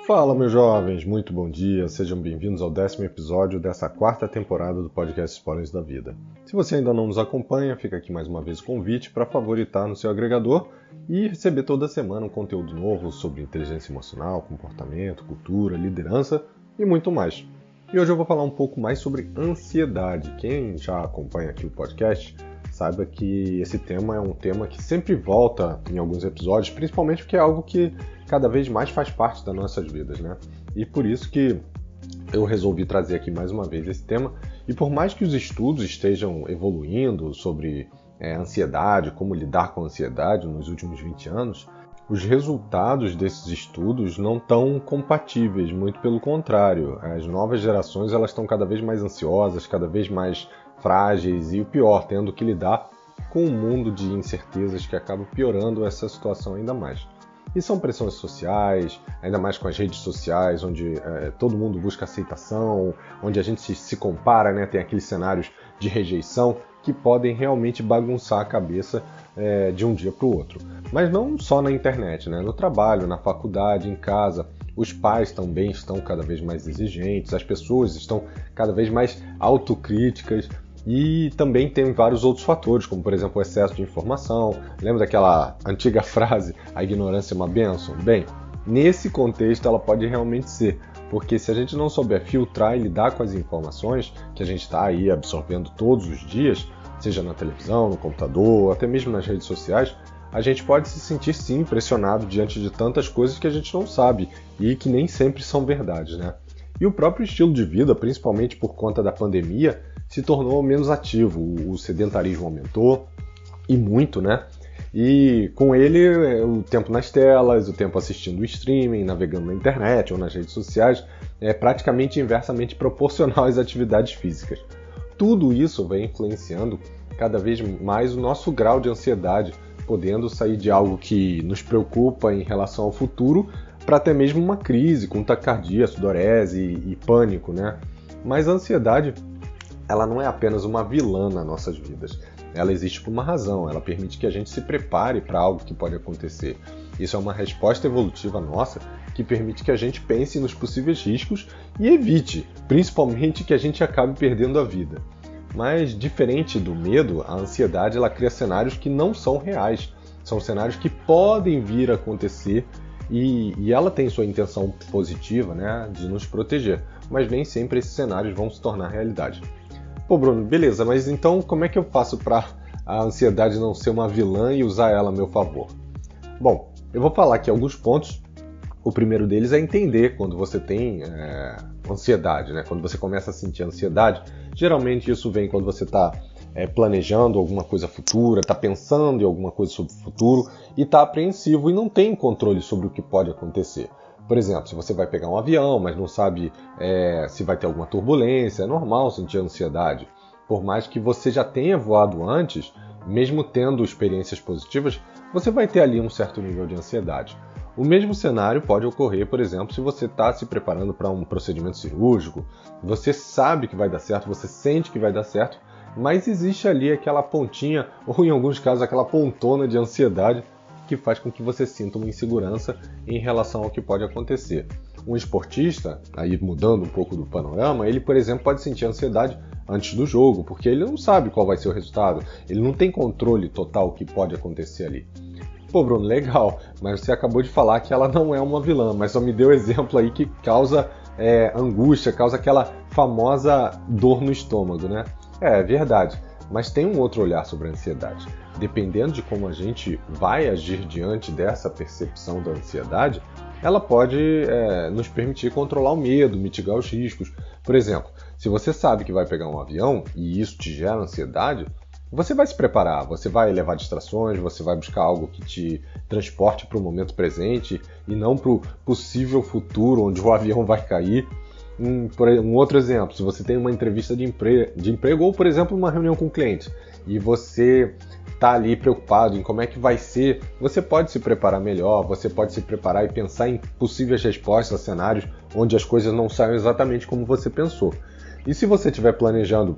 Fala, meus jovens, muito bom dia, sejam bem-vindos ao 10º episódio dessa 4ª temporada do podcast Spoilers da Vida. Se você ainda não nos acompanha, fica aqui mais uma vez o convite para favoritar no seu agregador e receber toda semana um conteúdo novo sobre inteligência emocional, comportamento, cultura, liderança e muito mais. E hoje eu vou falar um pouco mais sobre ansiedade. Quem já acompanha aqui o podcast saiba que esse tema é um tema que sempre volta em alguns episódios, principalmente porque é algo que cada vez mais faz parte das nossas vidas, né? E por isso que eu resolvi trazer aqui mais uma vez esse tema. E por mais que os estudos estejam evoluindo sobre ansiedade, como lidar com a ansiedade nos últimos 20 anos, os resultados desses estudos não estão compatíveis, muito pelo contrário. As novas gerações elas estão cada vez mais ansiosas, cada vez mais frágeis e o pior, tendo que lidar com um mundo de incertezas que acaba piorando essa situação ainda mais. E são pressões sociais, ainda mais com as redes sociais, onde todo mundo busca aceitação, onde a gente se compara, né? Tem aqueles cenários de rejeição que podem realmente bagunçar a cabeça de um dia para o outro. Mas não só na internet, né? No trabalho, na faculdade, em casa. Os pais também estão cada vez mais exigentes, as pessoas estão cada vez mais autocríticas. E também tem vários outros fatores, como por exemplo o excesso de informação. Lembra daquela antiga frase, a ignorância é uma bênção? Bem, nesse contexto ela pode realmente ser, porque se a gente não souber filtrar e lidar com as informações que a gente está aí absorvendo todos os dias, seja na televisão, no computador, até mesmo nas redes sociais, a gente pode se sentir sim pressionado diante de tantas coisas que a gente não sabe e que nem sempre são verdades, né? E o próprio estilo de vida, principalmente por conta da pandemia, se tornou menos ativo, o sedentarismo aumentou, e muito, né? E com ele, o tempo nas telas, o tempo assistindo o streaming, navegando na internet ou nas redes sociais, é praticamente inversamente proporcional às atividades físicas. Tudo isso vem influenciando cada vez mais o nosso grau de ansiedade, podendo sair de algo que nos preocupa em relação ao futuro para até mesmo uma crise com taquicardia, sudorese e pânico, né? Mas a ansiedade ela não é apenas uma vilã nas nossas vidas. Ela existe por uma razão, ela permite que a gente se prepare para algo que pode acontecer. Isso é uma resposta evolutiva nossa que permite que a gente pense nos possíveis riscos e evite, principalmente, que a gente acabe perdendo a vida. Mas, diferente do medo, a ansiedade ela cria cenários que não são reais. São cenários que podem vir a acontecer e ela tem sua intenção positiva, né, de nos proteger. Mas nem sempre esses cenários vão se tornar realidade. Pô, Bruno, beleza, mas então como é que eu faço para a ansiedade não ser uma vilã e usar ela a meu favor? Bom, eu vou falar aqui alguns pontos. O primeiro deles é entender quando você tem ansiedade, né? Quando você começa a sentir ansiedade, geralmente isso vem quando você está planejando alguma coisa futura, está pensando em alguma coisa sobre o futuro e está apreensivo e não tem controle sobre o que pode acontecer. Por exemplo, se você vai pegar um avião, mas não sabe se vai ter alguma turbulência, é normal sentir ansiedade. Por mais que você já tenha voado antes, mesmo tendo experiências positivas, você vai ter ali um certo nível de ansiedade. O mesmo cenário pode ocorrer, por exemplo, se você está se preparando para um procedimento cirúrgico, você sabe que vai dar certo, você sente que vai dar certo, mas existe ali aquela pontinha, ou em alguns casos aquela pontona de ansiedade, que faz com que você sinta uma insegurança em relação ao que pode acontecer. Um esportista, aí mudando um pouco do panorama, ele, por exemplo, pode sentir ansiedade antes do jogo, porque ele não sabe qual vai ser o resultado, ele não tem controle total do que pode acontecer ali. Pô, Bruno, legal, mas você acabou de falar que ela não é uma vilã, mas só me deu exemplo aí que causa angústia, causa aquela famosa dor no estômago, né? É verdade. Mas tem um outro olhar sobre a ansiedade. Dependendo de como a gente vai agir diante dessa percepção da ansiedade, ela pode nos permitir controlar o medo, mitigar os riscos. Por exemplo, se você sabe que vai pegar um avião e isso te gera ansiedade, você vai se preparar, você vai levar distrações, você vai buscar algo que te transporte para o momento presente e não para o possível futuro onde o avião vai cair. Um outro exemplo, se você tem uma entrevista de emprego ou, por exemplo, uma reunião com um cliente e você está ali preocupado em como é que vai ser, você pode se preparar melhor, você pode se preparar e pensar em possíveis respostas a cenários onde as coisas não saiam exatamente como você pensou. E se você estiver planejando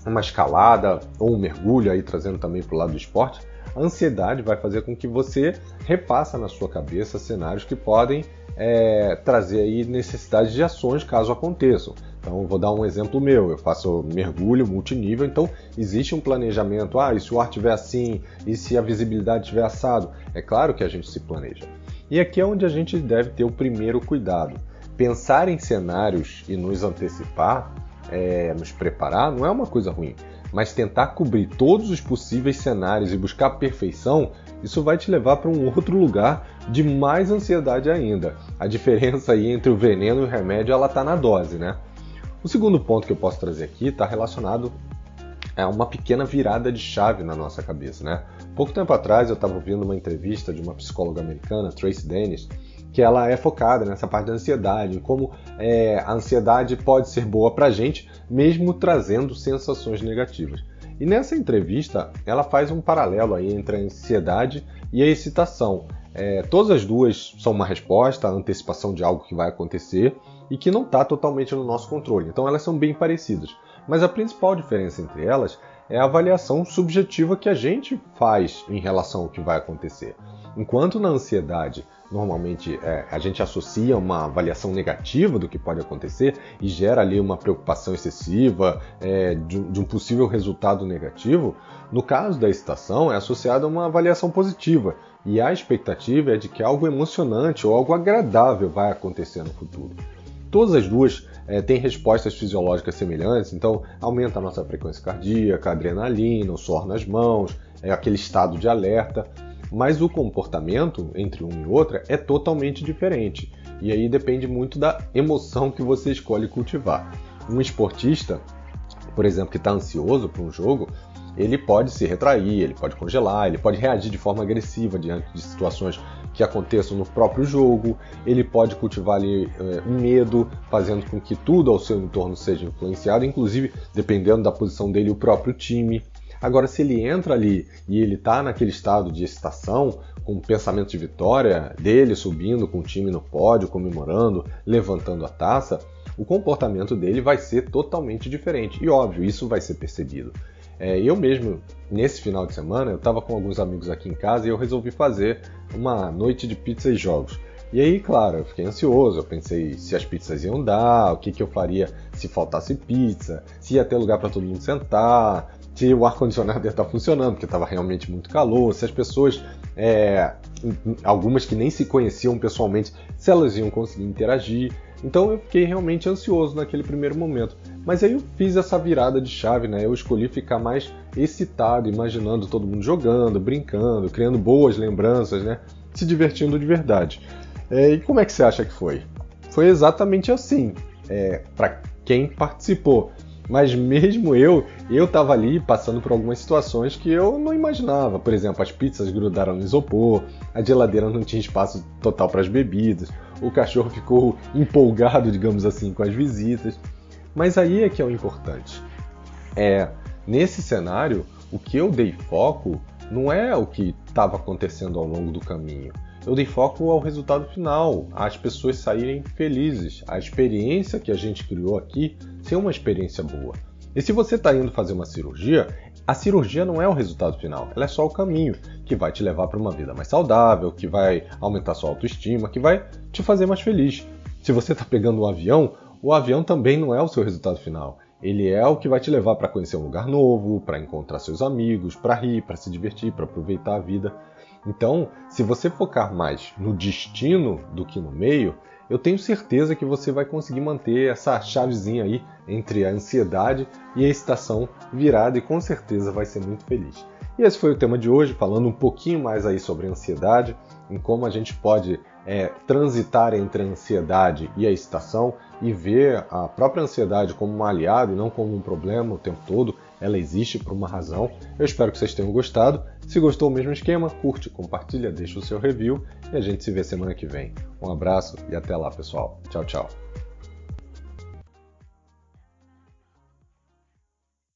uma escalada ou um mergulho, aí trazendo também para o lado do esporte, a ansiedade vai fazer com que você repasse na sua cabeça cenários que podem trazer aí necessidade de ações caso aconteçam. Então, vou dar um exemplo meu, eu faço mergulho multinível, então existe um planejamento, e se o ar estiver assim, e se a visibilidade estiver assado? É claro que a gente se planeja. E aqui é onde a gente deve ter o primeiro cuidado. Pensar em cenários e nos antecipar, nos preparar, não é uma coisa ruim, mas tentar cobrir todos os possíveis cenários e buscar a perfeição, isso vai te levar para um outro lugar de mais ansiedade ainda. A diferença aí entre o veneno e o remédio, ela está na dose, né? O segundo ponto que eu posso trazer aqui está relacionado a uma pequena virada de chave na nossa cabeça, né? Pouco tempo atrás eu estava ouvindo uma entrevista de uma psicóloga americana, Tracy Dennis, que ela é focada nessa parte da ansiedade, em como a ansiedade pode ser boa para a gente, mesmo trazendo sensações negativas. E nessa entrevista, ela faz um paralelo aí entre a ansiedade e a excitação. Todas as duas são uma resposta, a antecipação de algo que vai acontecer e que não está totalmente no nosso controle. Então elas são bem parecidas. Mas a principal diferença entre elas é a avaliação subjetiva que a gente faz em relação ao que vai acontecer. Enquanto na ansiedade, normalmente a gente associa uma avaliação negativa do que pode acontecer e gera ali uma preocupação excessiva de um possível resultado negativo, no caso da excitação é associada a uma avaliação positiva e a expectativa é de que algo emocionante ou algo agradável vai acontecer no futuro. Todas as duas têm respostas fisiológicas semelhantes, então aumenta a nossa frequência cardíaca, a adrenalina, o suor nas mãos, aquele estado de alerta. Mas o comportamento entre uma e outra é totalmente diferente. E aí depende muito da emoção que você escolhe cultivar. Um esportista, por exemplo, que está ansioso para um jogo, ele pode se retrair, ele pode congelar, ele pode reagir de forma agressiva diante de situações que aconteçam no próprio jogo, ele pode cultivar ali um medo, fazendo com que tudo ao seu entorno seja influenciado, inclusive, dependendo da posição dele, o próprio time. Agora, se ele entra ali e ele está naquele estado de excitação, com o pensamento de vitória dele subindo com o time no pódio, comemorando, levantando a taça, o comportamento dele vai ser totalmente diferente. E óbvio, isso vai ser percebido. Eu mesmo, nesse final de semana, eu estava com alguns amigos aqui em casa e eu resolvi fazer uma noite de pizza e jogos. E aí, claro, eu fiquei ansioso, eu pensei se as pizzas iam dar, o que eu faria se faltasse pizza, se ia ter lugar para todo mundo sentar, se o ar-condicionado ia estar funcionando, porque estava realmente muito calor, se as pessoas, algumas que nem se conheciam pessoalmente, se elas iam conseguir interagir. Então eu fiquei realmente ansioso naquele primeiro momento. Mas aí eu fiz essa virada de chave, né? Eu escolhi ficar mais excitado, imaginando todo mundo jogando, brincando, criando boas lembranças, né? Se divertindo de verdade. E como é que você acha que foi? Foi exatamente assim, para quem participou. Mas mesmo eu estava ali passando por algumas situações que eu não imaginava. Por exemplo, as pizzas grudaram no isopor, a geladeira não tinha espaço total para as bebidas, o cachorro ficou empolgado, digamos assim, com as visitas. Mas aí é que é o importante. Nesse cenário, o que eu dei foco não é o que estava acontecendo ao longo do caminho. Eu dei foco ao resultado final, às pessoas saírem felizes, a experiência que a gente criou aqui ser uma experiência boa. E se você está indo fazer uma cirurgia, a cirurgia não é o resultado final, ela é só o caminho que vai te levar para uma vida mais saudável, que vai aumentar sua autoestima, que vai te fazer mais feliz. Se você está pegando um avião, o avião também não é o seu resultado final. Ele é o que vai te levar para conhecer um lugar novo, para encontrar seus amigos, para rir, para se divertir, para aproveitar a vida. Então, se você focar mais no destino do que no meio, eu tenho certeza que você vai conseguir manter essa chavezinha aí entre a ansiedade e a excitação virada e com certeza vai ser muito feliz. E esse foi o tema de hoje, falando um pouquinho mais aí sobre a ansiedade, em como a gente pode transitar entre a ansiedade e a excitação e ver a própria ansiedade como um aliado e não como um problema o tempo todo. Ela existe por uma razão. Eu espero que vocês tenham gostado. Se gostou, o mesmo esquema, curte, compartilha, deixa o seu review e a gente se vê semana que vem. Um abraço e até lá, pessoal. Tchau, tchau.